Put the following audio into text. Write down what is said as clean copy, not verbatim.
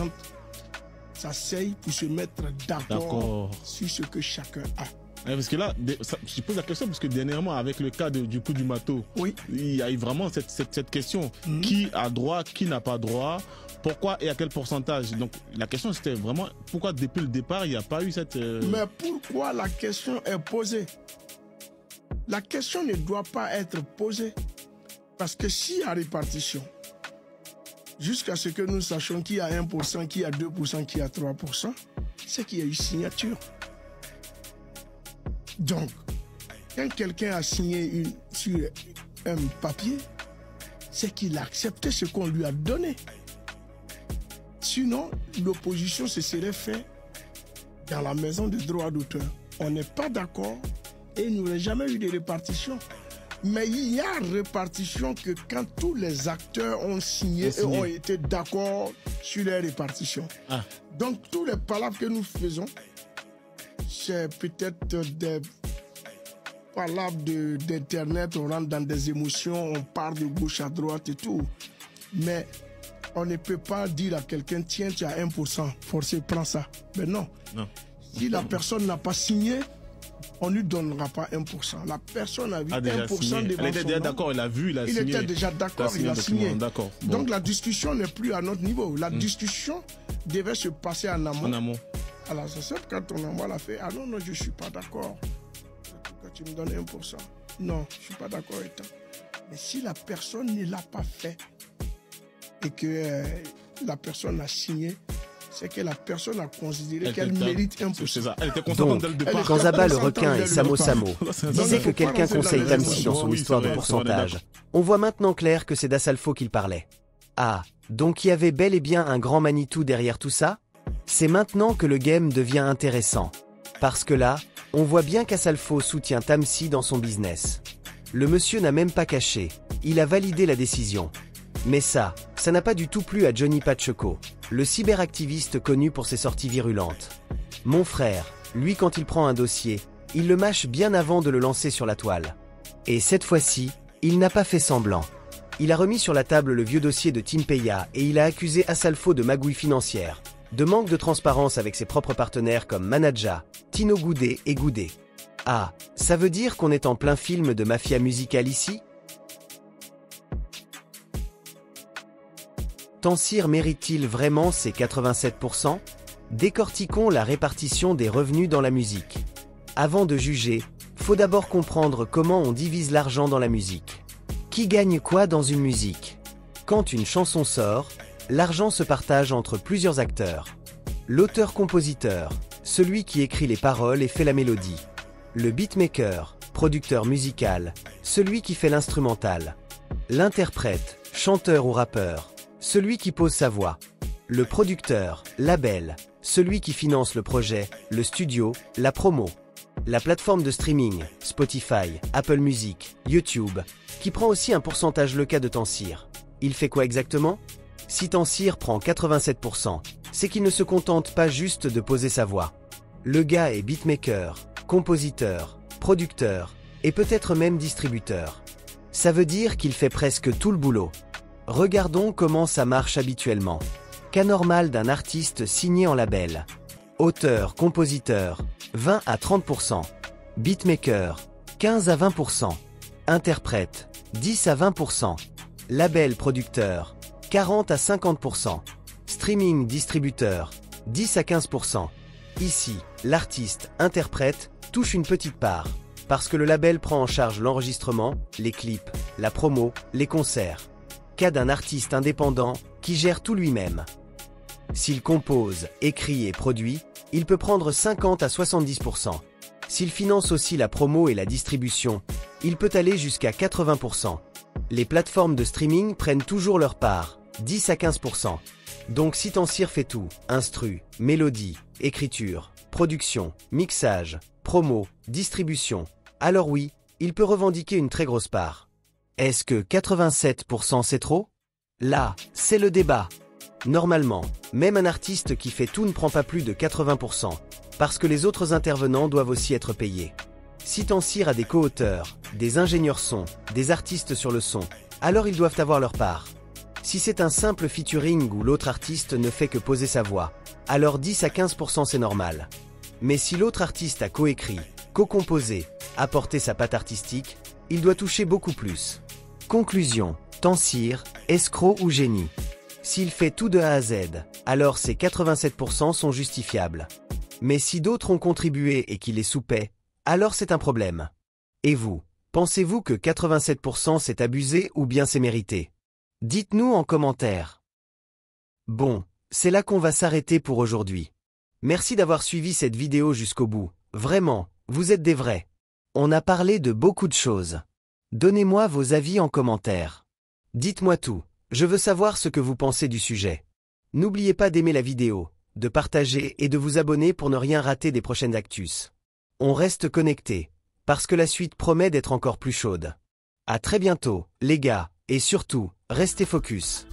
exemple, s'asseyent pour se mettre d'accord sur ce que chacun a. Parce que là, je pose la question parce que dernièrement, avec le cas du coup du Mato, oui, il y a eu vraiment cette question. Qui a droit, qui n'a pas droit, pourquoi et à quel pourcentage? Donc la question c'était vraiment pourquoi depuis le départ il n'y a pas eu cette... Mais pourquoi la question est posée? La question ne doit pas être posée. Parce que si à répartition, jusqu'à ce que nous sachions qui a 1%, qui a 2%, qui a 3%, c'est qu'il y a eu signature. Donc, quand quelqu'un a signé sur un papier, c'est qu'il a accepté ce qu'on lui a donné. Sinon, l'opposition se serait faite dans la maison de droit d'auteur. On n'est pas d'accord et il n'y aurait jamais eu de répartition. Mais il y a répartition que quand tous les acteurs ont signé et ont été d'accord sur les répartitions. Donc, tous les palabres que nous faisons, c'est peut-être des palabres d'internet, on rentre dans des émotions, on part de gauche à droite et tout. Mais on ne peut pas dire à quelqu'un, tiens, tu as 1%, forcez, prends ça. Mais non. Si la personne n'a pas signé, on ne lui donnera pas 1%. La personne a vu 1% devant son nom. Elle était déjà d'accord, elle a vu, il a signé. Il était déjà d'accord, il a signé. Bon. Donc la discussion n'est plus à notre niveau. La discussion devait se passer en amont. En amont. Alors c'est simple, quand ton envoi l'a fait, ah non, je ne suis pas d'accord. Pourquoi tu me donnes 1%? Non, je ne suis pas d'accord avec toi. Mais si la personne ne l'a pas fait et que la personne a signé, c'est que la personne a considéré qu'elle mérite 1%. C'est ça. Elle était consentante dès le départ. Quand Zaba le requin et Samo Samo disaient que quelqu'un conseille Tamsi dans son histoire de pourcentage, on voit maintenant clair que c'est d'Assalfo qu'il parlait. Ah, donc il y avait bel et bien un grand Manitou derrière tout ça? C'est maintenant que le game devient intéressant. Parce que là, on voit bien qu'Assalfo soutient Tamsi dans son business. Le monsieur n'a même pas caché, il a validé la décision. Mais ça n'a pas du tout plu à Johnny Pacheco, le cyberactiviste connu pour ses sorties virulentes. Mon frère, lui quand il prend un dossier, il le mâche bien avant de le lancer sur la toile. Et cette fois-ci, il n'a pas fait semblant. Il a remis sur la table le vieux dossier de Timpeya et il a accusé Assalfo de magouille financière, de manque de transparence avec ses propres partenaires comme Manaja, Tino Goudé et Goudé. Ah, ça veut dire qu'on est en plein film de mafia musicale ici? Tansir mérite-t-il vraiment ses 87%? Décortiquons la répartition des revenus dans la musique. Avant de juger, faut d'abord comprendre comment on divise l'argent dans la musique. Qui gagne quoi dans une musique? Quand une chanson sort, l'argent se partage entre plusieurs acteurs. L'auteur-compositeur, celui qui écrit les paroles et fait la mélodie. Le beatmaker, producteur musical, celui qui fait l'instrumental. L'interprète, chanteur ou rappeur, celui qui pose sa voix. Le producteur, label, celui qui finance le projet, le studio, la promo. La plateforme de streaming, Spotify, Apple Music, YouTube, qui prend aussi un pourcentage le cas de Tansir. Il fait quoi exactement? Si Tansir prend 87%, c'est qu'il ne se contente pas juste de poser sa voix. Le gars est beatmaker, compositeur, producteur, et peut-être même distributeur. Ça veut dire qu'il fait presque tout le boulot. Regardons comment ça marche habituellement. Cas normal d'un artiste signé en label. Auteur, compositeur, 20 à 30%. Beatmaker, 15 à 20%. Interprète, 10 à 20%. Label producteur, 40 à 50%. Streaming distributeur, 10 à 15%. Ici, l'artiste, interprète, touche une petite part. Parce que le label prend en charge l'enregistrement, les clips, la promo, les concerts. Cas d'un artiste indépendant qui gère tout lui-même. S'il compose, écrit et produit, il peut prendre 50 à 70%. S'il finance aussi la promo et la distribution, il peut aller jusqu'à 80%. Les plateformes de streaming prennent toujours leur part, 10 à 15%. Donc si Tansir fait tout, instru, mélodie, écriture, production, mixage, promo, distribution, alors oui, il peut revendiquer une très grosse part. Est-ce que 87% c'est trop? Là, c'est le débat. Normalement, même un artiste qui fait tout ne prend pas plus de 80%, parce que les autres intervenants doivent aussi être payés. Si Tansir a des co-auteurs, des ingénieurs son, des artistes sur le son, alors ils doivent avoir leur part. Si c'est un simple featuring où l'autre artiste ne fait que poser sa voix, alors 10 à 15% c'est normal. Mais si l'autre artiste a coécrit, co-composé, apporté sa patte artistique, il doit toucher beaucoup plus. Conclusion, Tansir, escroc ou génie. S'il fait tout de A à Z, alors ces 87% sont justifiables. Mais si d'autres ont contribué et qu'il est sous paix, alors c'est un problème. Et vous, pensez-vous que 87% c'est abusé ou bien c'est mérité? Dites-nous en commentaire. Bon, c'est là qu'on va s'arrêter pour aujourd'hui. Merci d'avoir suivi cette vidéo jusqu'au bout. Vraiment, vous êtes des vrais. On a parlé de beaucoup de choses. Donnez-moi vos avis en commentaire. Dites-moi tout, je veux savoir ce que vous pensez du sujet. N'oubliez pas d'aimer la vidéo, de partager et de vous abonner pour ne rien rater des prochaines actus. On reste connectés, parce que la suite promet d'être encore plus chaude. À très bientôt, les gars, et surtout, restez focus.